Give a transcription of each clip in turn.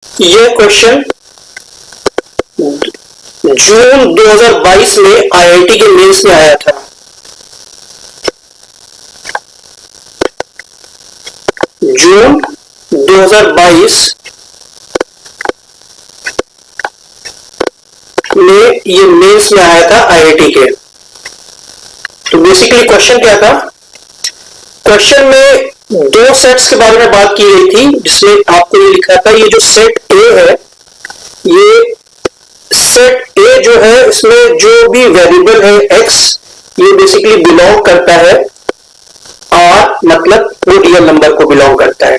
ये क्वेश्चन जून 2022 में आईआईटी के मेंस में आया था। जून 2022 में ये मेंस में आया था आईआईटी के। तो बेसिकली क्वेश्चन क्या था? क्वेश्चन में दो सेट्स के बारे में बात की गई थी, जिसमें आपको ये लिखा था ये जो सेट ए है, ये सेट ए जो है इसमें जो भी वेरिएबल है एक्स, ये बेसिकली बिलोंग करता है आर, मतलब वो रियल नंबर को बिलोंग करता है।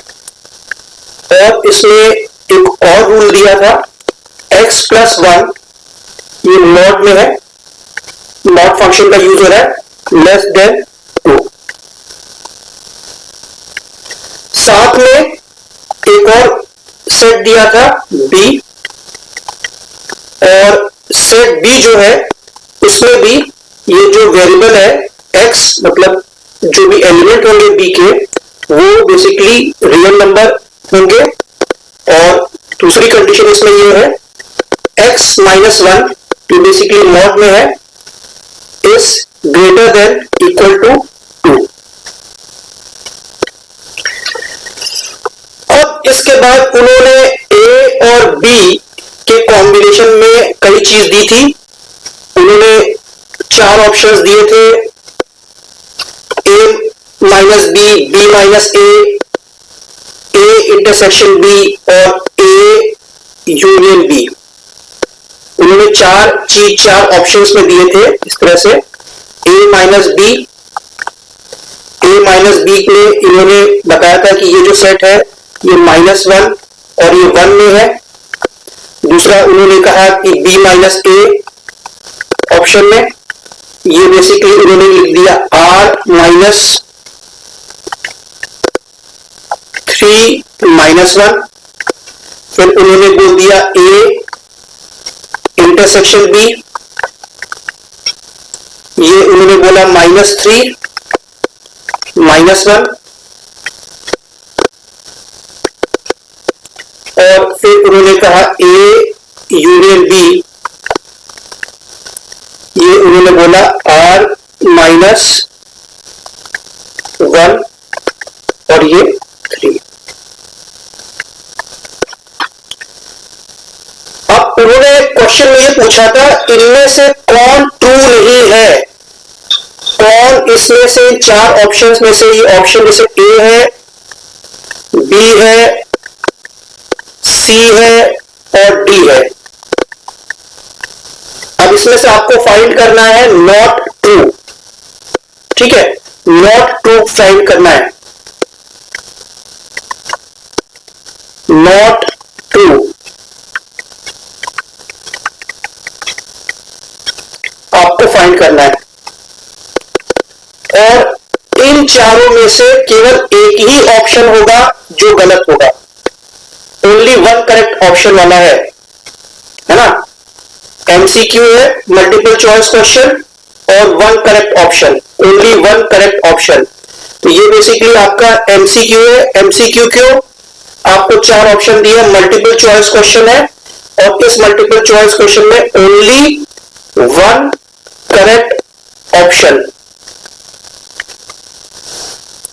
और इसमें एक और रूल दिया था, एक्स प्लस वन, ये मॉड में है, मॉड फंक्शन का यूज हो रहा है, लेस देन 2। साथ में एक और सेट दिया था बी, और सेट बी जो है उसमें भी ये जो वेरिएबल है एक्स, मतलब जो भी एलिमेंट होंगे बी के, वो बेसिकली रियल नंबर होंगे। और दूसरी कंडीशन इसमें ये है, एक्स माइनस वन, जो बेसिकली मॉड में है, is greater than equal to 2। अब इसके बाद उन्होंने ए और बी के कॉम्बिनेशन में कई चीज दी थी। उन्होंने 4 ऑप्शंस दिए थे, A minus B, B minus A intersection B और ए यूनियन बी। उन्होंने 4 ऑप्शंस में दिए थे इस तरह से। ए माइनस बी में इन्होंने बताया था कि ये जो सेट है ये -1 और ये 1 में है। दूसरा उन्होंने कहा कि बी माइनस ए ऑप्शन में, ये बेसिकली उन्होंने लिख दिया आर माइनस 3 -1। फिर उन्होंने बोल दिया ए इंटरसेक्शन बी, ये उन्होंने बोला -3 -1। और फिर उन्होंने कहा ए यूनियन बी, ये उन्होंने बोला आर -1 और ये 3। अब उन्होंने क्वेश्चन में ये पूछा था इनमें से कौन ट्रू नहीं है, कौन इसमें से 4 ऑप्शंस में से, ये ऑप्शन जैसे ए है, बी है, सी है और डी है। अब इसमें से आपको फाइंड करना है नॉट ट्रू, ठीक है, नॉट ट्रू फाइंड करना है, नॉट ट्रू। आपको फाइंड करना है और इन चारों में से केवल एक ही ऑप्शन होगा जो गलत होगा। ओनली वन करेक्ट ऑप्शन वाला है ना। एमसीक्यू है, मल्टीपल चॉइस क्वेश्चन, और one correct option, only one correct option. तो ये बेसिकली आपका एमसीक्यू है। एमसीक्यू क्यों? आपको 4 ऑप्शन दिए, मल्टीपल चॉइस क्वेश्चन है, और इस मल्टीपल चॉइस क्वेश्चन में ओनली वन करेक्ट ऑप्शन,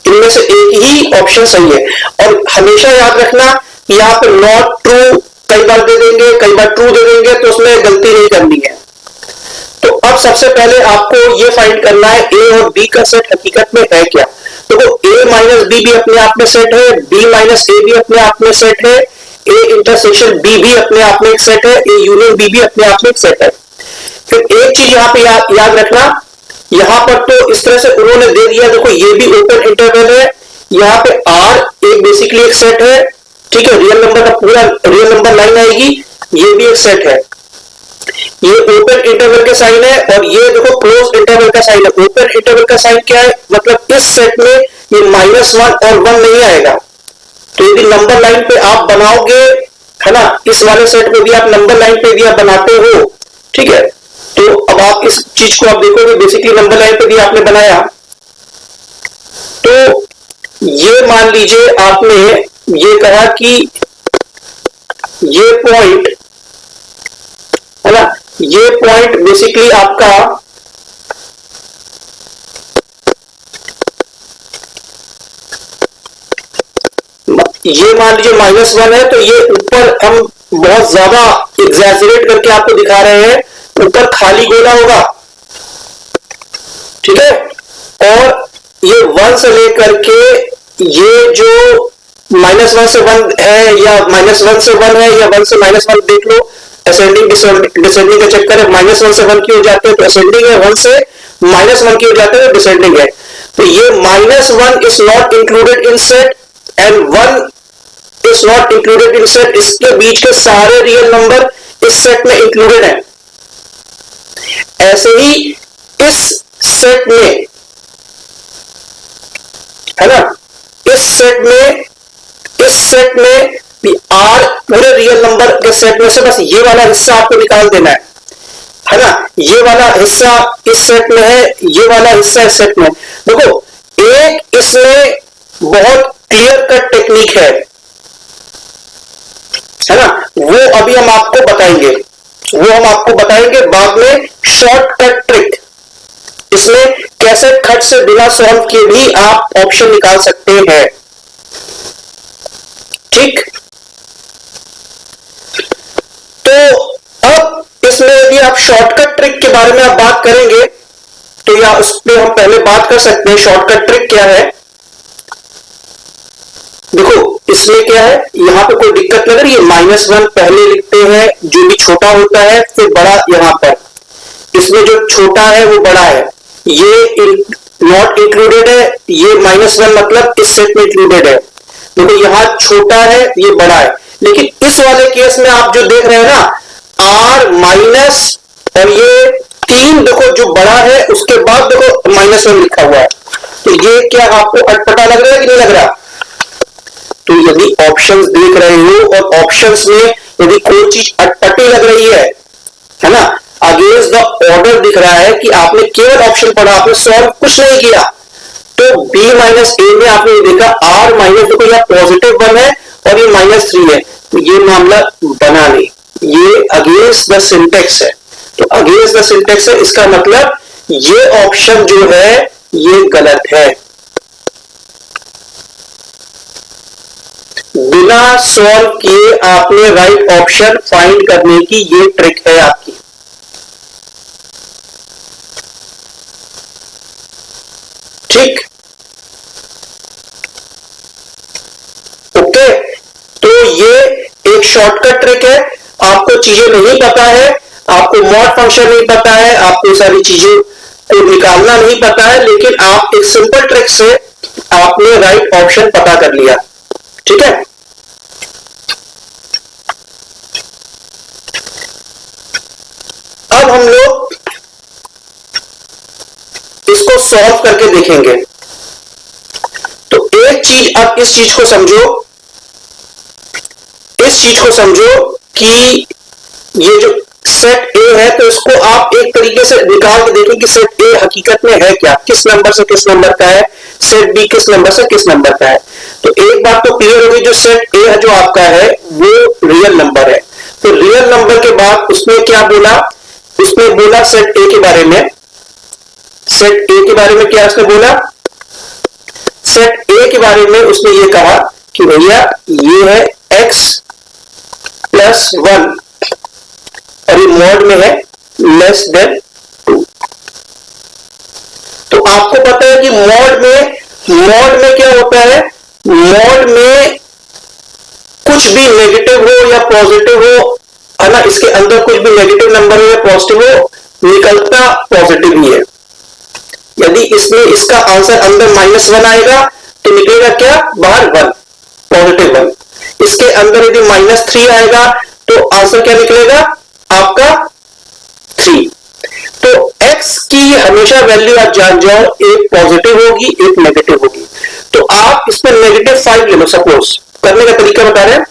इनमें से एक ही ऑप्शन सही है। और हमेशा याद रखना, यहां पर नॉट ट्रू कई बार दे देंगे, कई बार ट्रू दे देंगे, तो उसमें गलती नहीं करनी है। तो अब सबसे पहले आपको ये फाइंड करना है ए और बी का सेट हकीकत में है क्या। तो ए माइनस बी भी अपने आप में सेट है, बी माइनस ए भी अपने आप में सेट है, ए इंटरसेक्शन बी भी अपने आप में एक सेट है, ए यूनियन बी भी अपने आप में एक सेट है। फिर एक चीज यहां पे याद रखना, यहां पर तो इस तरह से उन्होंने दे दिया, देखो ये भी ओपन इंटरवल है, यहां पे आर एक बेसिकली एक सेट है, ठीक है, रियल नंबर का पूरा रियल नंबर लाइन आएगी, ये भी एक सेट है। ये ओपन इंटरवल के साइन है, और ये देखो क्लोज इंटरवल का साइन है। ओपन इंटरवल का साइन क्या है, मतलब इस सेट में ये -1 और 1 नहीं आएगा। तो यदि नंबर लाइन पे आप बनाओगे, है ना, इस वाले सेट में भी आप नंबर लाइन पे भी आप बनाते हो, ठीक है। तो अब आप इस चीज को आप देखोगे, बेसिकली नंबर लाइन पे भी आपने बनाया, तो ये मान लीजिए आपने ये कहा कि ये पॉइंट है ना, ये पॉइंट बेसिकली आपका ये मान लीजिए -1 है, तो ये ऊपर हम बहुत ज्यादा एग्जैजरेट करके आपको दिखा रहे हैं, ऊपर खाली गोला होगा, ठीक है। और ये 1 से लेकर के ये जो -1 से 1 है या -1 से 1 है या 1 से -1 देख लो, असेंडिंग डिसेंडिंग का चक्कर है, -1 से 1 की हो जाते हैं तो असेंडिंग है, 1 से -1 की हो जाते हैं डिसेंडिंग है। तो ये -1 is not included in set and 1 is not included in set. इसके बीच के सारे रियल नंबर इस सेट में इंक्लूडेड है। ऐसे ही इस सेट में है ना, इस सेट में भी आर पूरे रियल नंबर के सेट में से बस ये वाला हिस्सा आपको निकाल देना है ना। ये वाला हिस्सा इस सेट में है, ये वाला हिस्सा इस सेट में। देखो एक इसमें बहुत क्लियर कट टेक्निक है ना, वो अभी हम आपको बताएंगे, बाद में शॉर्टकट ट्रिक, इसमें कैसे खट से बिना सॉल्व किए भी आप ऑप्शन निकाल सकते हैं, ठीक। तो अब इसमें यदि आप शॉर्टकट ट्रिक के बारे में आप बात करेंगे तो या उस पर हम पहले बात कर सकते हैं। शॉर्टकट ट्रिक क्या है, देखो इसमें क्या है, यहां पे कोई दिक्कत लग रही है, -1 पहले लिखते हैं, जो भी छोटा होता है फिर बड़ा यहां पर, इसमें जो छोटा है वो बड़ा है, ये नॉट इंक्लूडेड है, ये -1 मतलब इस सेट में इंक्लूडेड है। देखो यहां छोटा है, ये बड़ा है, लेकिन इस वाले केस में आप जो देख रहे हैं ना, R माइनस और ये 3 देखो जो बड़ा है, उसके बाद देखो -1 लिखा हुआ है, तो ये क्या आपको अटपटा लग रहा है कि नहीं लग रहा। तो यदि ऑप्शंस देख रहे हो और ऑप्शंस में यदि कोई चीज अटपटी लग रही है ना, अगेंस्ट द ऑर्डर दिख रहा है कि आपने केवल ऑप्शन पढ़ा, आपने सॉल्व कुछ नहीं किया, तो B -A में आपने देखा R माइनस, देखो यह +1 है और ये -3 है, तो ये मामला बना नहीं, ये अगेंस्ट द सिंटेक्स है। तो अगेंस्ट द सिंटेक्स है, इसका मतलब ये ऑप्शन जो है ये गलत है। बिना सॉल्व किए आपने राइट ऑप्शन फाइंड करने की ये ट्रिक है आपकी, ठीक। ओके, तो ये एक शॉर्टकट ट्रिक है। आपको चीजें नहीं पता है, आपको मॉड फंक्शन नहीं पता है, आपको सारी चीजें को निकालना नहीं पता है, लेकिन आप एक सिंपल ट्रिक से आपने राइट ऑप्शन पता कर लिया, ठीक है। अब हम लोग इसको सॉल्व करके देखेंगे। तो एक चीज, आप इस चीज को समझो कि ये जो सेट ए है, तो इसको आप एक तरीके से निकाल के देखें कि सेट ए हकीकत में है क्या, किस नंबर से किस नंबर का है, सेट बी किस नंबर से किस नंबर का है। तो एक बात तो क्लियर होगी, जो सेट ए जो आपका है वो रियल नंबर है। तो रियल नंबर के बाद उसने क्या बोला, उसने बोला सेट ए के बारे में, सेट ए के बारे में क्या उसने बोला, सेट ए के बारे में उसने ये कहा कि भैया ये है x+1 और ये मॉड में है <2। तो आपको पता है कि मॉड में क्या होता है, मॉड में कुछ भी नेगेटिव हो या पॉजिटिव हो, है ना, इसके अंदर कुछ भी नेगेटिव नंबर हो या पॉजिटिव हो, निकलता पॉजिटिव ही है। यदि इसमें इसका आंसर अंदर -1 आएगा तो निकलेगा क्या, बाहर 1, पॉजिटिव 1। इसके अंदर यदि -3 आएगा तो आंसर क्या निकलेगा आपका 3। तो x की हमेशा वैल्यू आप जान जाओ, एक पॉजिटिव होगी एक नेगेटिव होगी। तो आप इसमें -5 ले लो, सपोज करने का तरीका बता रहे हैं।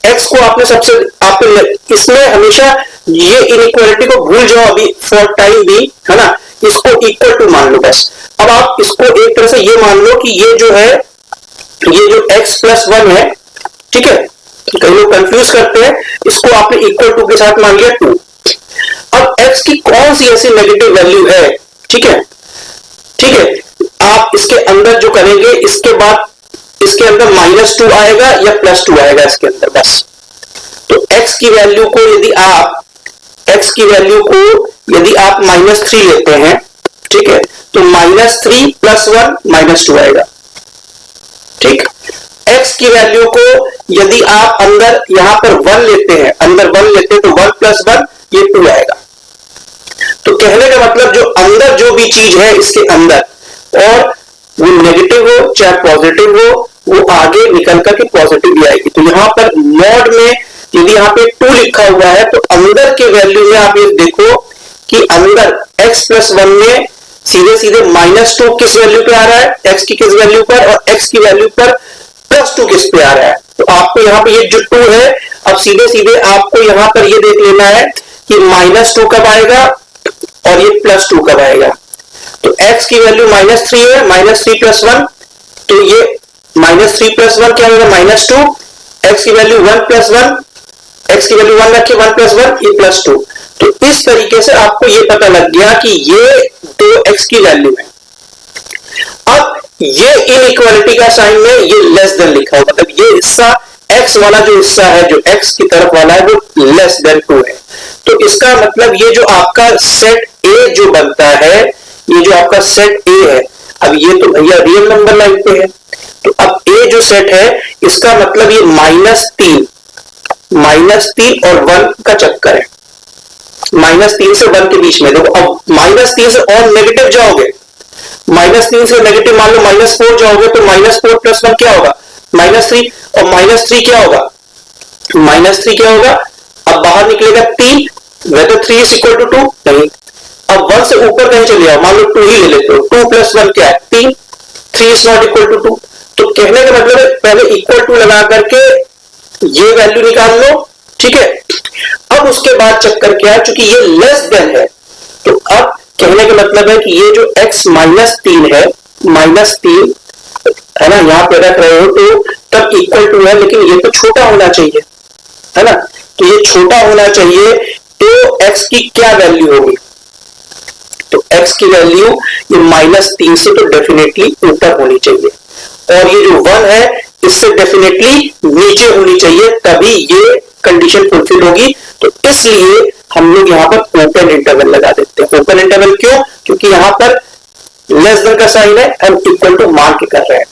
x को आपने इसमें हमेशा ये इनइक्वालिटी को भूल जाओ अभी फॉर टाइम भी, है ना, इसको इक्वल टू मान लो बस। अब आप इसको एक तरह से ये मान लो कि ये जो है, ये जो x+1 है, ठीक है, कई लोग कंफ्यूज करते हैं, इसको आपने इक्वल टू के साथ मान लिया 2। अब x की कौन सी ऐसी नेगेटिव वैल्यू है, ठीक है, ठीक है, आप इसके अंदर जो करेंगे, इसके बाद इसके अंदर -2 आएगा या +2 आएगा इसके अंदर, बस। तो x की वैल्यू को यदि आप -3 लेते हैं, ठीक है, तो -3 + 1 -2 आएगा, ठीक। x की वैल्यू को यदि आप अंदर यहां पर 1 लेते हैं, तो 1 + 1 ये 2 आएगा। तो कहने का मतलब जो अंदर जो भी चीज है इसके अंदर, और वो नेगेटिव हो चाहे पॉजिटिव हो, वो आगे निकल करके पॉजिटिव भी आएगी। तो यहां पर मॉड में यदि यहाँ पे 2 लिखा हुआ है, तो अंदर के वैल्यू में आप ये देखो कि अंदर x + 1 में सीधे सीधे -2 किस वैल्यू पे आ रहा है, x की किस वैल्यू पर, और x की वैल्यू पर +2 किस पे आ रहा है। तो आपको यहाँ पे ये जो 2 है, अब सीधे सीधे आपको यहाँ पर ये देख लेना है कि -2 कब आएगा और ये +2 कब आएगा। तो x की वैल्यू -3 है, -3 + 1, तो ये -3 + 1 क्या होगा, -2। x की वैल्यू 1 + 1, x की वैल्यू 1 रखिए, 1 + 1 ये +2। तो इस तरीके से आपको ये पता लग गया कि ये 2x की वैल्यू है। अब ये इनइक्वालिटी का साइन में ये लेस देन लिखा हो, मतलब ये हिस्सा x वाला जो हिस्सा है, जो x की तरफ वाला है, वो लेस देन 2 है। तो इसका मतलब ये जो आपका सेट A जो बनता है, ये जो आपका सेट A है, अब ये तो भैया रियल नंबर लाइन पे है, तो अब A जो सेट है, इसका मतलब ये -3 और 1 का चक्कर है। -3 से 1 के बीच में देखो, अब -3 से और नेगेटिव जाओगे, -3 से नेगेटिव मान लो -4 जाओगे, तो -4 + 1 क्या होगा, -3, और -3 क्या होगा, -3 क्या होगा, अब बाहर निकलेगा 3, वेदर 3 = 2 नहीं। अब 1 से ऊपर कहीं चले जाओ, मान लो 2 ही ले लेते हो, 2 + 1 क्या है, 3, 3 ≠ 2। तो कहने का मतलब है पहले इक्वल टू लगा करके ये वैल्यू निकाल लो, ठीक है। अब उसके बाद चक्कर क्या है, चूंकि ये लेस देन है, तो अब कहने का मतलब है कि ये जो x -3 है, -3 है ना, यहां पे रख रहे हो तो तब इक्वल टू है, लेकिन ये तो छोटा होना चाहिए, है ना। तो ये छोटा होना चाहिए, तो x की क्या वैल्यू होगी, तो x की वैल्यू ये -3 से तो डेफिनेटली ऊपर होनी चाहिए, और ये जो 1 है इससे डेफिनेटली नीचे होनी चाहिए, तभी ये कंडीशन फुलफिल होगी। तो इसलिए हम लोग यहाँ पर ओपन इंटरवल लगा देते हैं। ओपन इंटरवल क्यों, क्योंकि यहाँ पर लेस देन का साइन है, हम इक्वल टू मान के कर रहे हैं।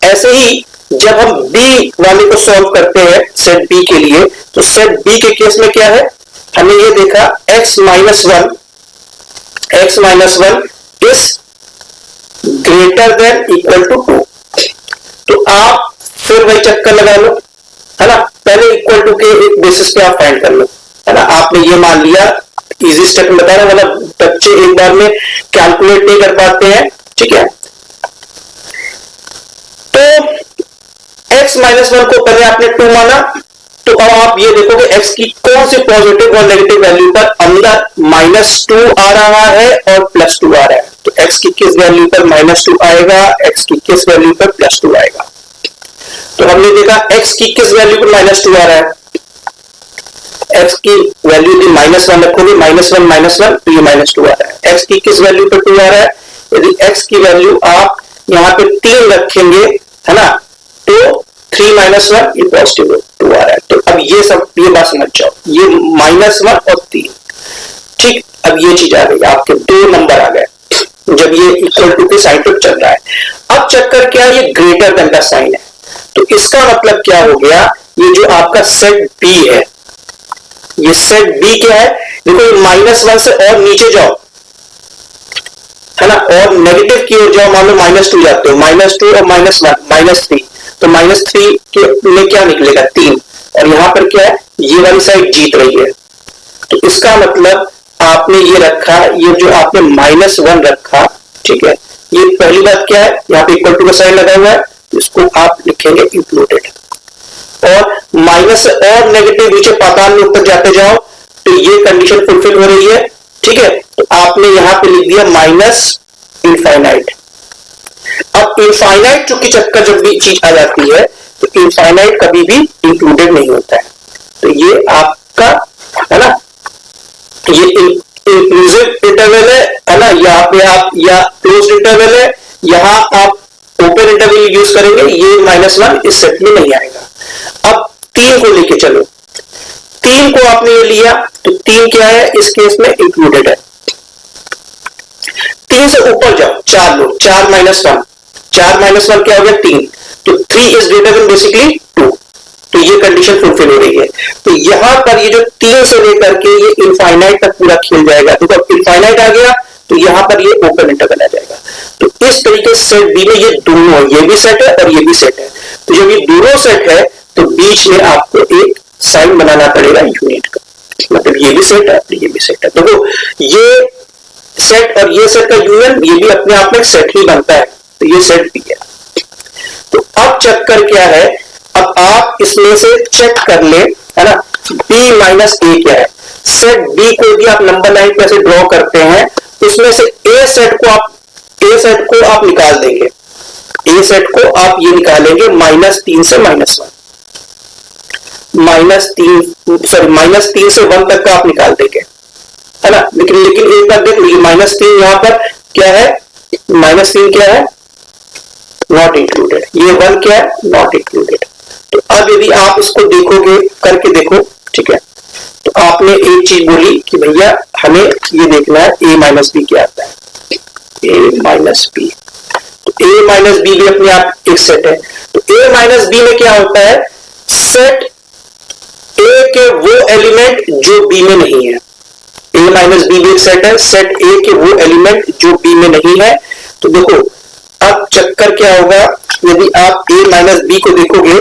ऐसे ही जब हम बी वाले को सॉल्व करते हैं सेट बी के लिए, तो सेट बी के केस में क्या है, हमने ये देखा x -1 is greater than equal to 2। तो आप फिर वही चक्कर लगा लो, है ना, पहले इक्वल टू के एक बेसिस पे आप फाइंड कर लो, है ना। आपने ये मान लिया, इजी स्टेप में बता रहा, मतलब बच्चे एक बार में कैलकुलेट नहीं कर पाते हैं, ठीक है। तो x -1 को पहले आपने 2 माना, तो अब आप ये देखोगे x की कौन से पॉजिटिव और नेगेटिव वैल्यू पर अंदर -2 आ रहा है और +2 आ रहा है। तो x की किस वैल्यू पर -2 आएगा, x की किस वैल्यू पर +2 आएगा। तो हमने देखा x की किस वैल्यू पर -2 आ रहा है, x की वैल्यू यदि -1 रखोगे, -1 तो ये -2 आ रहा है। x की किस वैल्यू पर 2 आ रहा है, यदि x की वैल्यू आप यहाँ पे 3 रखेंगे, है ना, तो 3 - 1 ये पॉजिटिव 2 आ रहा है। तो अब ये बात समझ जाओ, ये -1 और 3, ठीक। अब ये चीज आ गई, आपके 2 नंबर आ गए जब ये इक्वल टू के साइन पे चल रहा है। अब चक्कर क्या है, ये ग्रेटर देन का साइन है, तो इसका मतलब क्या हो गया, ये जो आपका सेट बी है, ये सेट बी क्या है, देखो ये -1 से और नीचे जाओ, है ना, और नेगेटिव की ओर जाओ, मान लो -2 जाते हो, -2 और -1 -3, तो -3 के में क्या निकलेगा, 3, और यहां पर क्या है, ये वाली साइड जीत रही है। तो इसका मतलब आपने ये रखा, ये जो आपने -1 रखा, ठीक है, ये पहली बात क्या है, यहाँ पे इक्वल टू का साइन लगा हुआ है, इसको आप लिखेंगे इंक्लूडेड, और माइनस और नेगेटिव नीचे पाताल में ऊपर जाते जाओ, तो ये कंडीशन फुलफिल हो रही है, ठीक है। तो आपने यहां पे लिख दिया -इनफाइनाइट। अब इनफाइनाइट चूंकि चक्कर जब भी चीज आ जाती है, तो इनफाइनाइट कभी भी इंक्लूडेड नहीं होता है। तो ये आपका है ना, ये इंक्लूसिव इंटरवल है ना, यहाँ पे आप या क्लोज्ड इंटरवल है, यहाँ आप ओपन इंटरवल यूज करेंगे, ये -1 इस सेट में नहीं आएगा। अब 3 को लेके चलो, 3 को आपने ये लिया तो 3 क्या है इस केस में इंक्लूडेड है। 3 से ऊपर जाओ, 4 लो, 4 -1, 4 -1 क्या हो गया 3, तो 3 इज ग्रेटर देन बेसिकली 2, तो ये कंडीशन फुलफिल हो रही है। तो यहां पर ये जो 3 से लेकर के ये इनफाइनाइट तक पूरा खेल जाएगा, तो जब इनफाइनाइट आ गया तो यहां पर ये ओपन इंटरवल आ जाएगा। तो इस तरीके से सेट बी में ये दोनों, ये भी सेट है और ये भी सेट है, तो जब ये दोनों सेट है तो बीच में आपको एक साइन बनाना पड़ेगा यूनिट का, मतलब ये भी सेट है और ये भी सेट है। देखो ये सेट और ये सेट का यूनियन, ये भी अपने आप में सेट ही बनता है, तो ये सेट भी है। तो अब चक्कर क्या है, अब आप इसमें से चेक कर ले, है ना, b माइनस ए क्या है। सेट b को भी आप नंबर लाइन पे ऐसे ड्रॉ करते हैं, उसमें से ए सेट को आप निकाल देंगे, ए सेट को आप ये निकालेंगे -3 से -1, -3 से 1 तक का आप निकाल देंगे, है ना। लेकिन एक बार देख लीजिए, -3 यहां पर क्या है, -3 क्या है नॉट इंक्लूडेड, ये 1 क्या है नॉट इंक्लूडेड। तो अब यदि आप इसको देखोगे, करके देखो, ठीक है, तो आपने एक चीज बोली कि भैया हमें ये देखना है a माइनस बी क्या आता है, a माइनस बी, तो a माइनस बी भी अपने आप एक सेट है। तो a माइनस बी में क्या होता है, सेट a के वो एलिमेंट जो b में नहीं है, a माइनस बी भी एक सेट है, सेट a के वो एलिमेंट जो b में नहीं है। तो देखो अब चक्कर क्या होगा, यदि आप a माइनस बी को देखोगे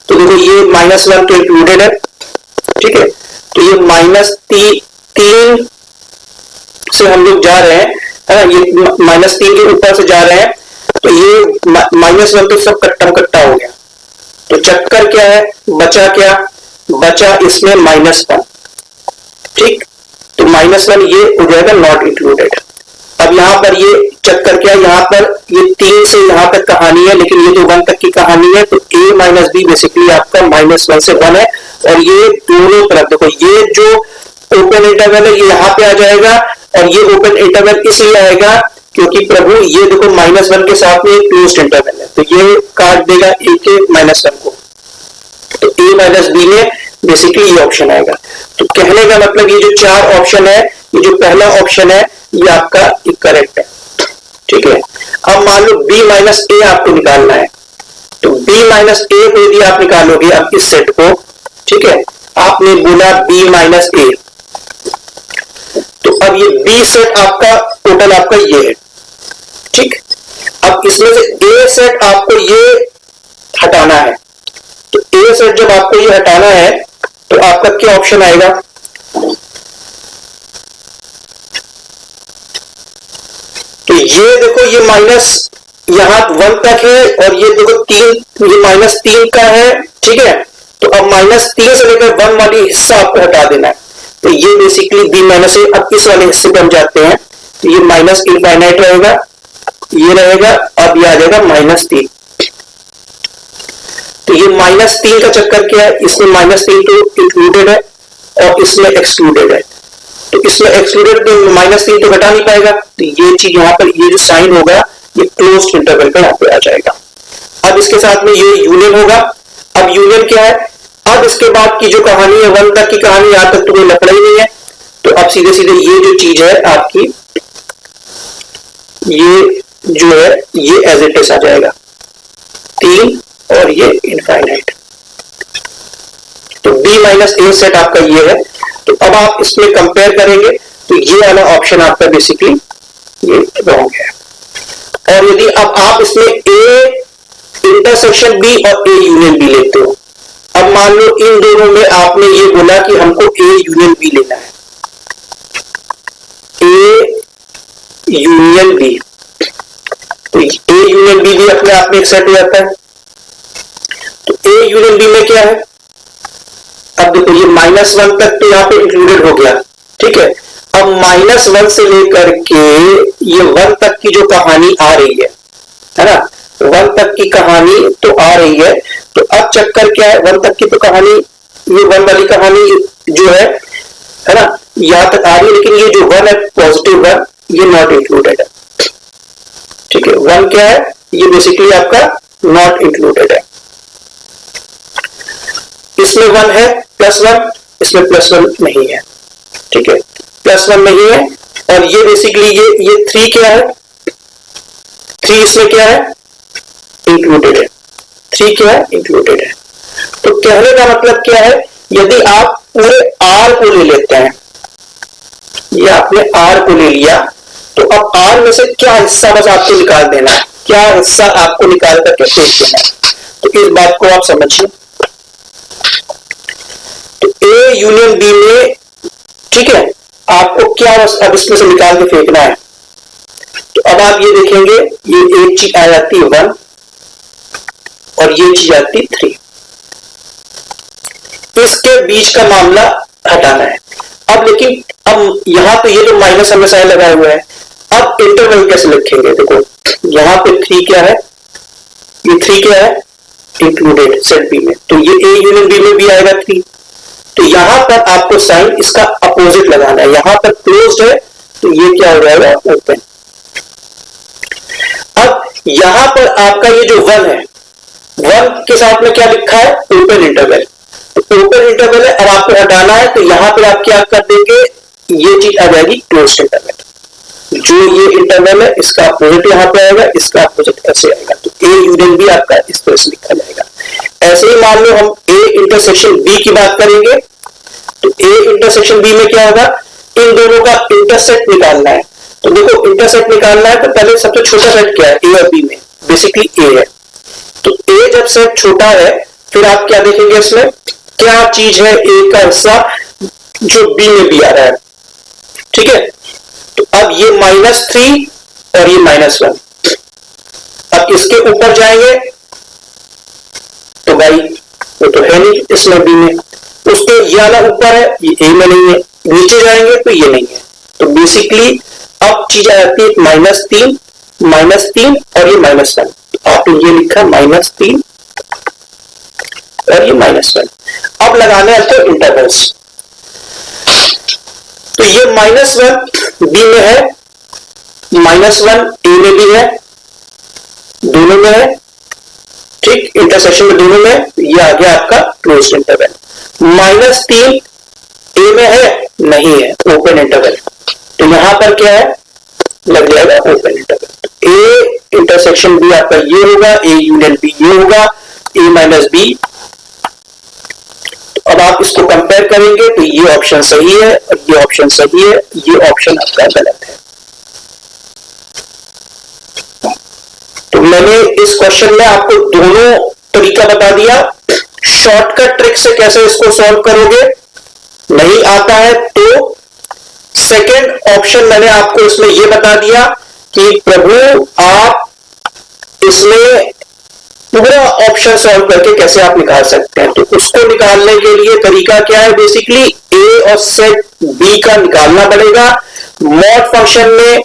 तो देखो ये -1 तो इंक्लूडेड है, ठीक है, तो ये -3 से हम लोग जा रहे हैं, है ना, ये -3 के ऊपर से जा रहे हैं, तो ये -1 तो सब कट्टा हो गया। तो चक्कर क्या है, बचा क्या, बचा इसमें -1, ठीक, तो -1 ये हो जाएगा नॉट इंक्लूडेड। अब यहां पर ये चक्कर क्या है, यहां पर ये 3 से यहां तक कहानी है, लेकिन ये तो 1 तक की कहानी है, तो a माइनस बी बेसिकली आपका -1 से 1 है, और ये दोनों तरफ देखो, ये जो ओपन इंटरवल है ये यहां पे आ जाएगा, और ये ओपन इंटरवल इसलिए आएगा क्योंकि प्रभु ये देखो -1 के साथ में क्लोज्ड इंटरवल है, तो ये काट देगा a के -1 को, तो a माइनस बी में बेसिकली ये ऑप्शन आएगा। तो कहने का मतलब ये जो 4 ऑप्शन है, ये जो पहला ऑप्शन है ये आपका करेक्ट है, ठीक है। अब मान लो b माइनस ए आपको निकालना है, तो b माइनस ए को यदि आप निकालोगे अब इस सेट को, ठीक है, आपने बोला b माइनस ए, तो अब ये b सेट आपका टोटल आपका ये है, ठीक। अब इसमें से a सेट आपको ये हटाना है, तो a सेट जब आपको ये हटाना है तो आपका क्या ऑप्शन आएगा, तो ये देखो ये माइनस यहां 1 तक है, और ये देखो 3, ये -3 का है, ठीक है। तो अब -3 से लेकर 1 वाली हिस्सा आपको हटा देना है, तो ये बेसिकली b माइनस ए। अब इस वाले हिस्से पर हम जाते हैं, तो ये माइनस इनफाइनाइट रहेगा, ये रहेगा, अब ये आ जाएगा -3, तो ये -3 का चक्कर क्या है, इसमें -3 तो इंक्लूडेड है और इसमें एक्सक्लूडेड है, तो इसमें एक्सक्लूडेड तो -3 तो घटा नहीं पाएगा, तो ये चीज यहाँ पर ये जो साइन होगा ये क्लोज्ड इंटरवल का यहाँ पे आ जाएगा। अब इसके साथ में ये यूनियन होगा। अब यूनियन क्या है, अब इसके बाद की जो कहानी है 1 तक की कहानी, यहां तक तो कोई लफड़ा ही नहीं है, तो अब सीधे सीधे ये जो चीज है आपकी, ये जो है ये एज इट इज आ जाएगा 3 और ये इनफाइनाइट, तो b माइनस ए सेट आपका ये है। तो अब आप इसमें कंपेयर करेंगे तो ये वाला ऑप्शन आपका बेसिकली ये रॉन्ग है। और यदि अब आप इसमें a इंटरसेक्शन b और a यूनियन b लेते हो, अब मान लो इन दोनों में आपने ये बोला कि हमको a यूनियन b लेना है, a यूनियन b, तो a यूनियन b भी अपने आप में एक सेट हो जाता है। तो a यूनियन b में क्या है, अब देखो ये -1 तक तो यहाँ पे इंक्लूडेड हो गया, ठीक है। अब -1 से लेकर के ये 1 तक की जो कहानी आ रही है ना, 1 तक की कहानी तो आ रही है, तो अब चक्कर क्या है, 1 तक की तो कहानी, ये 1 वाली कहानी जो है ना, यहां तक आ रही है, लेकिन ये जो 1 है पॉजिटिव 1 ये नॉट इंक्लूडेड है। ठीक है, 1 क्या है, ये बेसिकली आपका नॉट इंक्लूडेड है। इसमें 1 है +1, इसमें +1 नहीं है। ठीक है, +1 नहीं है, और ये बेसिकली ये 3 क्या है, 3 इसमें क्या है, इंक्लूडेड है। 3 क्या है, इंक्लूडेड है। तो कहने का मतलब क्या है, यदि आप पूरे R को ले लेते हैं, ये आपने R को ले लिया, तो अब R में से क्या हिस्सा बस आपको निकाल देना है, क्या हिस्सा आपको निकाल करके फेंक देना है। तो इस बात को आप समझिए। तो A यूनियन B में, ठीक है, आपको क्या अब इसमें से निकाल के फेंकना है। तो अब आप ये देखेंगे, ये एक चीज आ जाती है 1 और ये चीज आती 3, इसके बीच का मामला हटाना है। अब लेकिन अब यहां पे ये जो माइनस हमेशा लगा हुआ है, अब इंटरवल कैसे लिखेंगे, देखो यहां पे 3 क्या है, ये 3 क्या है, इंक्लूडेड सेट बी में, तो ये A यूनियन B में भी आएगा 3। तो यहां पर आपको साइन इसका अपोजिट लगाना है, यहां पर क्लोज्ड है तो ये क्या हो जाएगा, ओपन। अब यहां पर आपका ये जो 1 है, 1 के साथ में क्या लिखा है, ओपन इंटरवल। तो ओपन इंटरवल है, अब आपको हटाना है, तो यहां पर आप क्या कर देंगे, ये चीज आ जाएगी क्लोज्ड इंटरवल। जो ये इंटरवल है इसका अपोजिट यहां पे आएगा, इसका अपोजिट ऐसे आएगा, तो A यूनियन B आपका इस तरह से लिखा जाएगा। ऐसे ही मान लो हम A इंटरसेक्शन B की बात करेंगे, तो A इंटरसेक्शन B में क्या होगा, इन दोनों का इंटरसेक्ट निकालना है। तो देखो इंटरसेक्ट निकालना है, तो पहले सबसे छोटा सेट क्या है, A और B में, बेसिकली A है। तो A जब सेट छोटा है, फिर आप क्या देखेंगे, इसमें क्या चीज है, A का हिस्सा जो B में भी आ रहा है। ठीक है, तो अब ये -3 और ये -1, अब इसके ऊपर जाएंगे तो भाई वो तो है नहीं इसमें B में, उसके ये वाला ऊपर है, ये A में नहीं है, नीचे जाएंगे तो ये नहीं है। तो बेसिकली अब चीज आ जाती है -3 और ये -1, तो आपने ये लिखा -3 और ये -1। अब लगाने हैं तो इंटरवल्स, तो ये -1 B में है, -1 A में भी है, दोनों में है। ठीक, इंटरसेक्शन में दोनों में, ये आ गया आपका क्लोज्ड इंटरवल। -3 A में है, नहीं है, ओपन इंटरवल, तो यहां पर क्या है, लग जाएगा open interval. A intersection B आपका ये होगा, A यूनियन B ये होगा, A - B। अब आप इसको कंपेयर करेंगे तो ये ऑप्शन सही है और ये ऑप्शन सही है, ये ऑप्शन आपका गलत है। तो मैंने इस क्वेश्चन में आपको दोनों तरीका बता दिया। शॉर्टकट ट्रिक से कैसे इसको सॉल्व करोगे, नहीं आता है तो सेकंड ऑप्शन मैंने आपको इसमें यह बता दिया कि प्रभु आप इसमें पूरा ऑप्शन सॉल्व करके कैसे आप निकाल सकते हैं। तो उसको निकालने के लिए तरीका क्या है, बेसिकली A और सेट B का निकालना पड़ेगा। मॉड फंक्शन में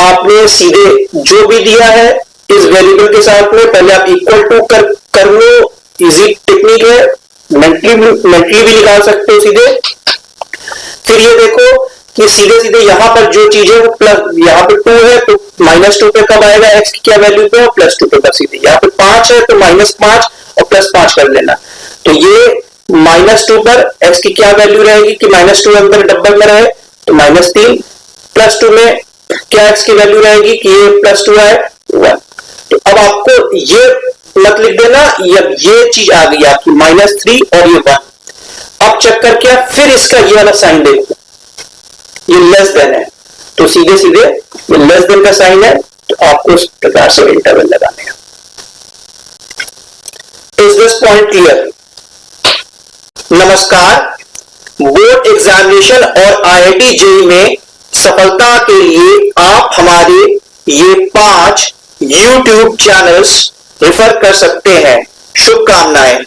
आपने सीधे जो भी दिया है इस वेरिएबल के साथ में पहले आप इक्वल टू कर लो, इजी टेक्निक है, मेंटली भी निकाल सकते हो सीधे। फिर ये देखो कि सीधे सीधे यहां पर जो चीज है वो प्लस, यहां पे 2 है तो -2 पे कब आएगा, x की क्या वैल्यू पे, और +2 पे कब, सीधे यहाँ पे 5 है तो -5 और +5 कर लेना। तो ये -2 पर x की क्या वैल्यू रहेगी कि -2 अंदर डबल में रहे तो -3, +2 में क्या x की वैल्यू रहेगी कि ये +2 है 1। तो अब आपको ये मत लिख देना, ये चीज आ गई आपकी -3 और ये 1। अब चक्कर क्या, फिर इसका ये वाला साइन देखो, ये लेस देन है तो सीधे सीधे ये लेस देन का साइन है, तो आपको इस प्रकार से इंटरवल लगाने हैं। Is this point clear? नमस्कार, बोर्ड एग्जामिनेशन और IIT JEE में सफलता के लिए आप हमारे ये 5 YouTube चैनल्स रेफर कर सकते हैं। शुभकामनाएं।